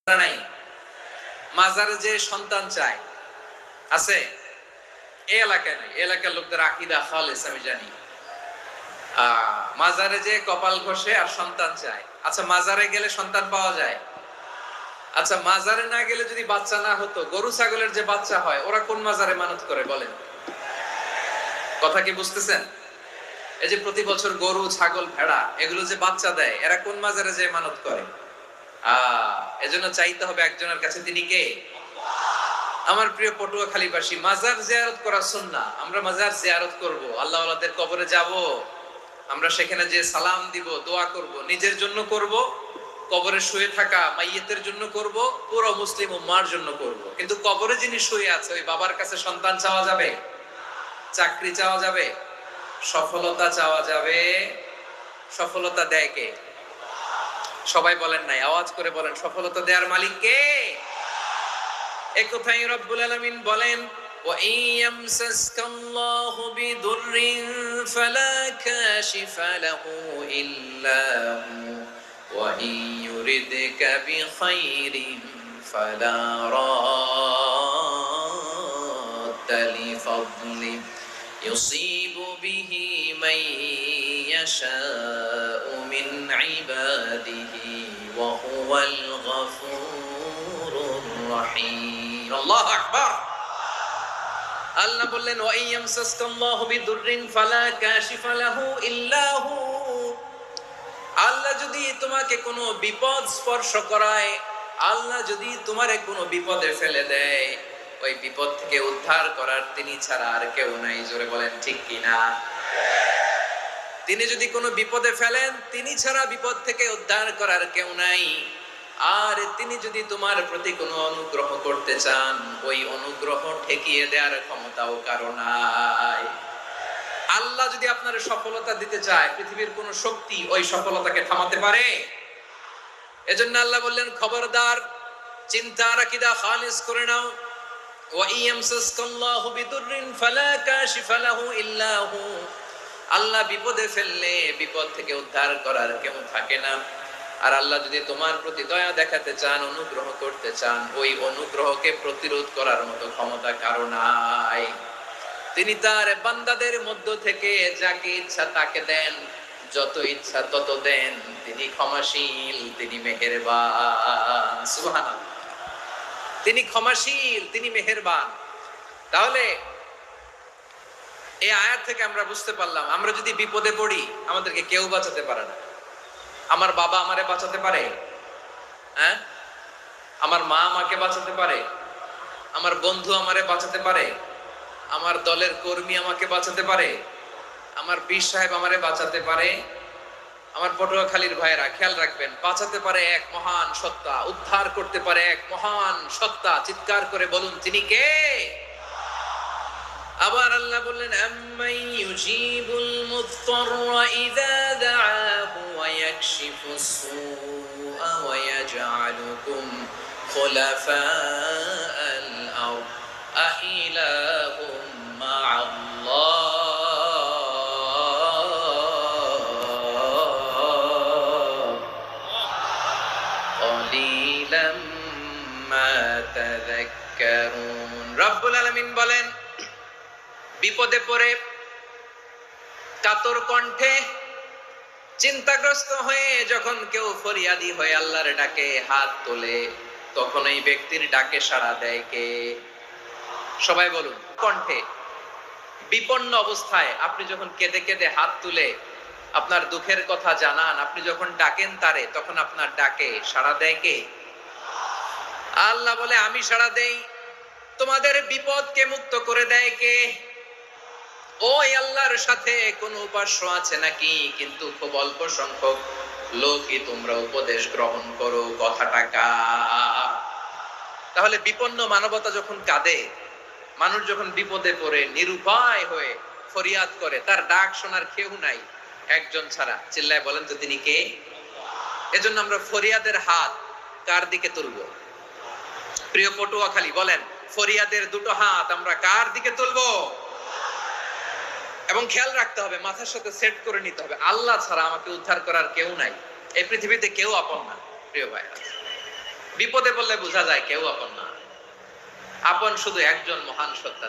নাই মাজারে যে সন্তান চায় আছে এই এলাকায় নাই। এলাকার লোকদের আকীদা খালেস আমি জানি। মাজারে যে কপাল ঘষে আর সন্তান চায়। আচ্ছা, মাজারে গেলে সন্তান পাওয়া যায়? আচ্ছা, মাজারে না গেলে যদি বাচ্চা না হতো, গরু ছাগলের যে বাচ্চা হয় ওরা কোন মাজারে মানত করে বলেন? কথা কি বুঝতেছেন? এই যে প্রতি বছর গরু ছাগল ভেড়া এগুলো যে বাচ্চা দেয়, এরা কোন মাজারে যে মানত করে? এজন্য চাইতে হবে একজনের কাছে, তিনি কে? আমার প্রিয় পটুয়াখালীবাসী, মাজার জিয়ারত করা সুন্নাহ। আমরা মাজার জিয়ারত করব, আল্লাহ ওয়ালাদের কবরে যাব, আমরা সেখানে যে সালাম দিব, দোয়া করব, নিজের জন্য করব, কবরে শুয়ে থাকা মাইয়িতের জন্য করব, পুরো মুসলিম উম্মার জন্য করব। কিন্তু কবরে যিনি শুয়ে আছে ওই বাবার কাছে সন্তান চাওয়া যাবে? চাকরি চাওয়া যাবে? সফলতা চাওয়া যাবে? সফলতা দেয় কে? সবাই বলেন নাই, আওয়াজ করে বলেন, সফলতা দেওয়ার মালিক কে? একথাই রব্বুল আলামিন বলেন, ওয়া ইয়ামসাসকাল্লাহু বিদুররিন ফালা কাশিফা লাহু ইল্লা হু ওয়া ইয়ুরিদকা বিখাইরিন ফালা রাদ্দা লিফাদলি ইউসিবু বিহি মান ইয়াশাউ মিন ইবাদিহি ওয়া হুয়াল গফুরুর রহিম। আল্লাহু আকবার। আল্লাহ বললেন, ওয়া ইয়ামসাসকাল্লাহু বিদুররিন ফালা কাশিফা লাহু ইল্লা হু। আল্লাহ যদি তোমাকে কোনো বিপদ স্পর্শ করায়, আল্লাহ যদি তোমারে কোনো বিপদে ফেলে দেয়, ওই বিপদ থেকে উদ্ধার করার তিনি ছাড়া আর কেউ নাই। জোরে বলেন ঠিক কিনা? তিনি যদি কোনো বিপদে ফেলেন, তিনি ছাড়া বিপদ থেকে উদ্ধার করার কেউ নাই। আর তিনি যদি তোমার প্রতি কোনো অনুগ্রহ করতে চান, ওই অনুগ্রহ ঠেকিয়ে দেওয়ার ক্ষমতাও কারো নাই। আল্লাহ যদি আপনার সফলতা দিতে চায়, পৃথিবীর কোন শক্তি ওই সফলতাকে থামাতে পারে? এজন্য আল্লাহ বললেন, খবরদার, চিন্তার আকীদা খালিস করে নাও। ওয়া ইয়ামসাসকাল্লাহু বিদুররিন ফালা কাশিফা লাহু ইল্লা হু। আল্লাহ বিপদে ফেললে বিপদ থেকে উদ্ধার করার কেউ থাকে না। আর আল্লাহ যদি তোমার প্রতি দয়া দেখাতে চান, অনুগ্রহ করতে চান, ওই অনুগ্রহকে প্রতিরোধ করার মতো ক্ষমতা কারো নাই। তিনি তার বান্দাদের মধ্য থেকে যাকে ইচ্ছা তাকে দেন, যত ইচ্ছা তত দেন। তিনি ক্ষমাশীল, তিনি মেহেরবান। সুবহানাল্লাহ। তিনি ক্ষমাশীল, তিনি মেহেরবান। তাহলে এই আয়াত থেকে আমরা বুঝতে পারলাম, আমরা যদি বিপদে পড়ি আমাদেরকে কেউ বাঁচাতে পারে না। আমার বাবা আমারে বাঁচাতে পারে? হ্যাঁ? আমার মা আমাকে বাঁচাতে পারে? আমার বন্ধু আমারে বাঁচাতে পারে? আমার দলের কর্মী আমাকে বাঁচাতে পারে? আমার পীর সাহেব আমারে বাঁচাতে পারে? আমার পটুয়াখালীর ভাইয়েরা খেয়াল রাখবেন, বাঁচাতে পারে এক মহান সত্তা, উদ্ধার করতে পারে এক মহান সত্তা। চিৎকার করে বলুন, তিনি কে? আবার আল্লাহ বললেন, আম্মান ইউজিবুল মুযতাররা ইযা দাআহু ওয়া ইয়াকশিফুস সুআ ওয়া ইয়াজআলুকুম খুলাফাআল আরদ আইলাহুম মা'আল্লাহ ক্বালিলাম মা তাযাক্কারুন। রব্বুল আলামিন বলেন, বিপদে পড়ে কাতর কণ্ঠে চিন্তাগ্রস্ত হয়ে যখন কেউ ফরিয়াদি হয়ে আল্লাহর ডাকে হাত তোলে, তখন এই ব্যক্তির ডাকে সাড়া দেয় কে? সবাই বলুন। কণ্ঠে বিপন্ন অবস্থায় আপনি যখন কেঁদে কেঁদে হাত তুলে আপনার দুঃখের কথা জানান, আপনি যখন ডাকেন তারে, তখন আপনার ডাকে সাড়া দেয় কে? আল্লাহ বলে, আমি সাড়া দেই। তোমাদের বিপদকে মুক্ত করে দেয় কে? ওই আল্লাহর সাথে কোন উপাস্য আছে নাকি? কিন্তু খুব অল্প সংখ্যক লোকই তোমরা উপদেশ গ্রহণ করো। কথাটা কার? তাহলে বিপন্ন মানবতা যখন কাঁদে, মানুষ যখন বিপদে পড়ে নিরুপায় হয়ে ফরিয়াদ করে, তার ডাক শোনার কেউ নাই একজন ছাড়া। চিল্লায় বলেন তো, তিনি কে? এজন্য আমরা ফরিয়াদের হাত কার দিকে তুলবো? প্রিয় পটুয়াখালী বলেন, ফরিয়াদের দুটো হাত আমরা কার দিকে তুলবো? এবং খেয়াল রাখতে হবে, মাথার সাথে সেট করে নিতে হবে, আল্লাহ ছাড়া আমাকে উদ্ধার করার কেউ নাই। এই পৃথিবীতে কেউ আপন না। প্রিয় ভাইরা, বিপদে পড়লে বোঝা যায় কেউ আপন না, আপন শুধু একজন মহান সত্তা।